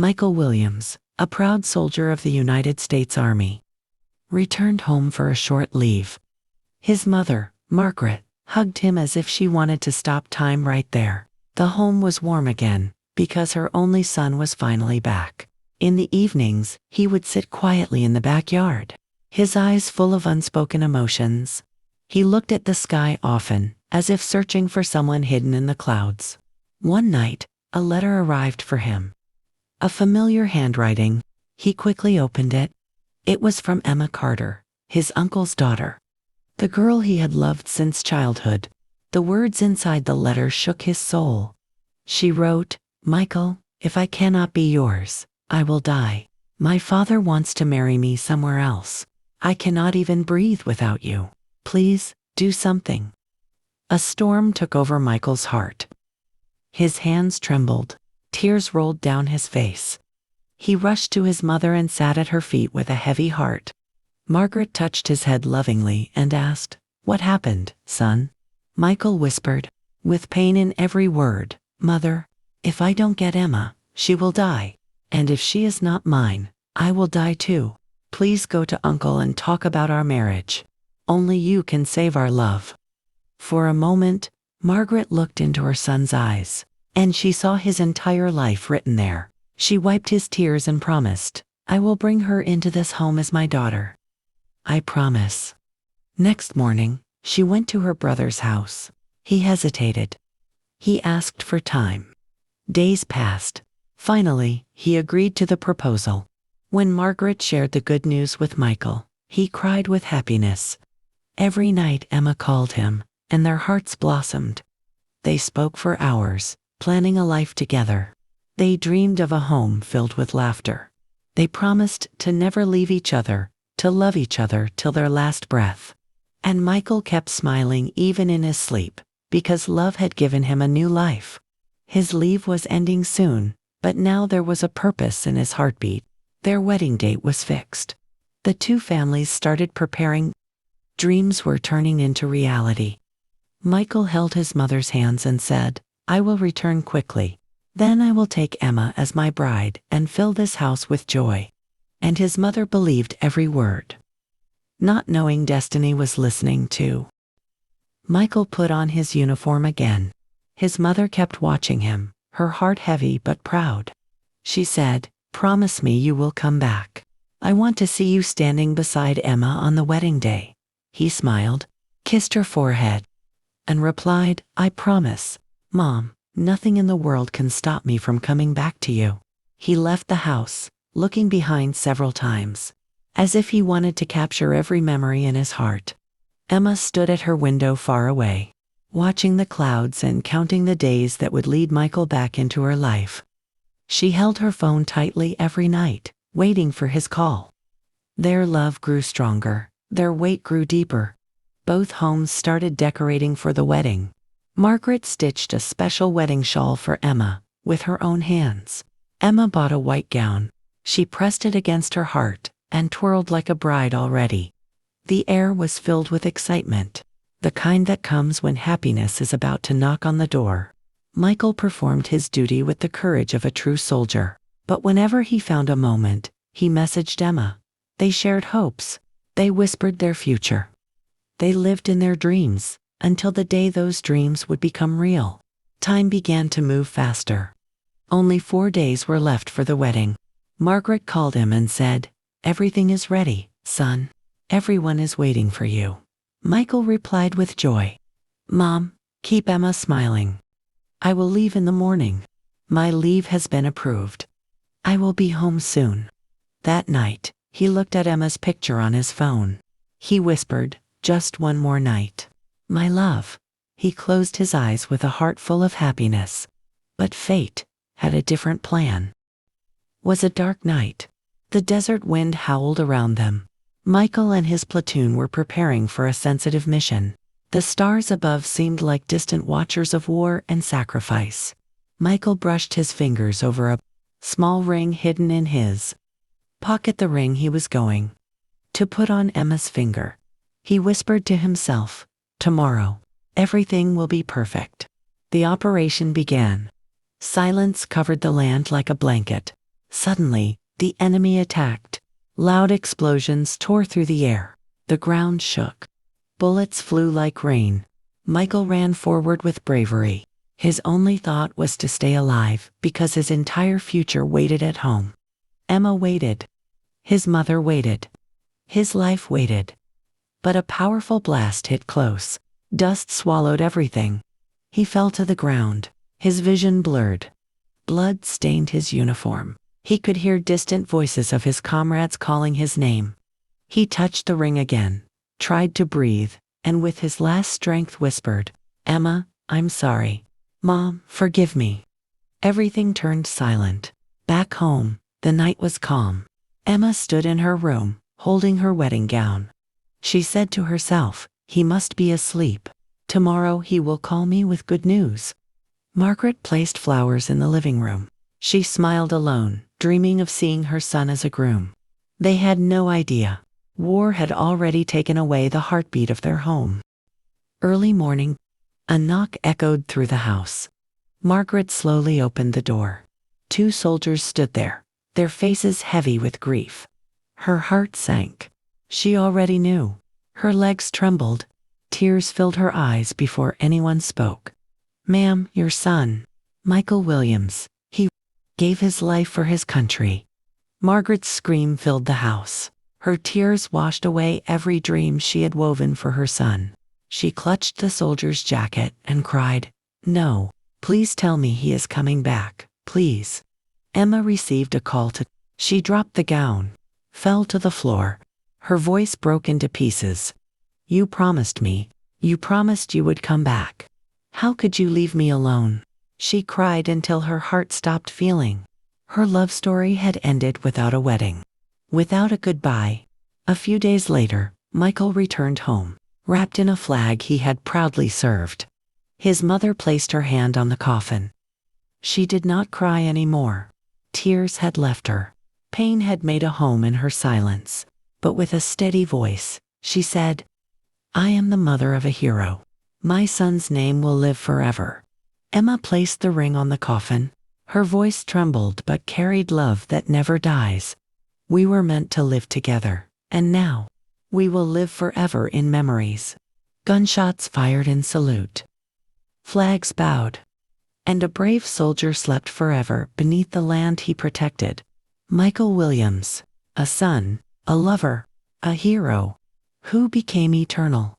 Michael Williams, a proud soldier of the United States Army, returned home for a short leave. His mother, Margaret, hugged him as if she wanted to stop time right there. The home was warm again, because her only son was finally back. In the evenings, he would sit quietly in the backyard, his eyes full of unspoken emotions. He looked at the sky often, as if searching for someone hidden in the clouds. One night, a letter arrived for him. A familiar handwriting. He quickly opened it. It was from Emma Carter, his uncle's daughter, the girl he had loved since childhood. The words inside the letter shook his soul. She wrote, "Michael, if I cannot be yours, I will die. My father wants to marry me somewhere else. I cannot even breathe without you. Please, do something." A storm took over Michael's heart. His hands trembled. Tears rolled down his face. He rushed to his mother and sat at her feet with a heavy heart. Margaret touched his head lovingly and asked, "What happened, son?" Michael whispered, with pain in every word, "Mother, if I don't get Emma, she will die. And if she is not mine, I will die too. Please go to Uncle and talk about our marriage. Only you can save our love." For a moment, Margaret looked into her son's eyes, and she saw his entire life written there. She wiped his tears and promised, "I will bring her into this home as my daughter. I promise." Next morning, she went to her brother's house. He hesitated. He asked for time. Days passed. Finally, he agreed to the proposal. When Margaret shared the good news with Michael, he cried with happiness. Every night Emma called him, and their hearts blossomed. They spoke for hours, planning a life together. They dreamed of a home filled with laughter. They promised to never leave each other, to love each other till their last breath. And Michael kept smiling even in his sleep, because love had given him a new life. His leave was ending soon, but now there was a purpose in his heartbeat. Their wedding date was fixed. The two families started preparing. Dreams were turning into reality. Michael held his mother's hands and said, "I will return quickly. Then I will take Emma as my bride and fill this house with joy." And his mother believed every word, not knowing destiny was listening too. Michael put on his uniform again. His mother kept watching him, her heart heavy but proud. She said, "Promise me you will come back. I want to see you standing beside Emma on the wedding day." He smiled, kissed her forehead, and replied, "I promise, Mom, nothing in the world can stop me from coming back to you." He left the house, looking behind several times, as if he wanted to capture every memory in his heart. Emma stood at her window far away, watching the clouds and counting the days that would lead Michael back into her life. She held her phone tightly every night, waiting for his call. Their love grew stronger, their wait grew deeper. Both homes started decorating for the wedding. Margaret stitched a special wedding shawl for Emma, with her own hands. Emma bought a white gown. She pressed it against her heart, and twirled like a bride already. The air was filled with excitement, the kind that comes when happiness is about to knock on the door. Michael performed his duty with the courage of a true soldier, but whenever he found a moment, he messaged Emma. They shared hopes. They whispered their future. They lived in their dreams, until the day those dreams would become real. Time began to move faster. Only 4 days were left for the wedding. Margaret called him and said, "Everything is ready, son. Everyone is waiting for you." Michael replied with joy, "Mom, keep Emma smiling. I will leave in the morning. My leave has been approved. I will be home soon." That night, he looked at Emma's picture on his phone. He whispered, "Just one more night. My love." He closed his eyes with a heart full of happiness. But fate had a different plan. It was a dark night. The desert wind howled around them. Michael and his platoon were preparing for a sensitive mission. The stars above seemed like distant watchers of war and sacrifice. Michael brushed his fingers over a small ring hidden in his pocket, the ring he was going to put on Emma's finger. He whispered to himself, "Tomorrow, everything will be perfect." The operation began. Silence covered the land like a blanket. Suddenly, the enemy attacked. Loud explosions tore through the air. The ground shook. Bullets flew like rain. Michael ran forward with bravery. His only thought was to stay alive because his entire future waited at home. Emma waited. His mother waited. His life waited. But a powerful blast hit close. Dust swallowed everything. He fell to the ground. His vision blurred. Blood stained his uniform. He could hear distant voices of his comrades calling his name. He touched the ring again, tried to breathe, and with his last strength whispered, "Emma, I'm sorry. Mom, forgive me." Everything turned silent. Back home, the night was calm. Emma stood in her room, holding her wedding gown. She said to herself, "He must be asleep. Tomorrow he will call me with good news." Margaret placed flowers in the living room. She smiled alone, dreaming of seeing her son as a groom. They had no idea. War had already taken away the heartbeat of their home. Early morning, a knock echoed through the house. Margaret slowly opened the door. 2 soldiers stood there, their faces heavy with grief. Her heart sank. She already knew. Her legs trembled. Tears filled her eyes before anyone spoke. "Ma'am, your son, Michael Williams, he gave his life for his country." Margaret's scream filled the house. Her tears washed away every dream she had woven for her son. She clutched the soldier's jacket and cried, "No, please tell me he is coming back, please." Emma received a call to. She dropped the gown, fell to the floor. Her voice broke into pieces. "You promised me. You promised you would come back. How could you leave me alone?" She cried until her heart stopped feeling. Her love story had ended without a wedding, without a goodbye. A few days later, Michael returned home, wrapped in a flag he had proudly served. His mother placed her hand on the coffin. She did not cry anymore. Tears had left her. Pain had made a home in her silence. But with a steady voice, she said, "I am the mother of a hero. My son's name will live forever." Emma placed the ring on the coffin. Her voice trembled but carried love that never dies. "We were meant to live together, and now, we will live forever in memories." Gunshots fired in salute. Flags bowed. And a brave soldier slept forever beneath the land he protected. Michael Williams, a son, a lover, a hero, who became eternal.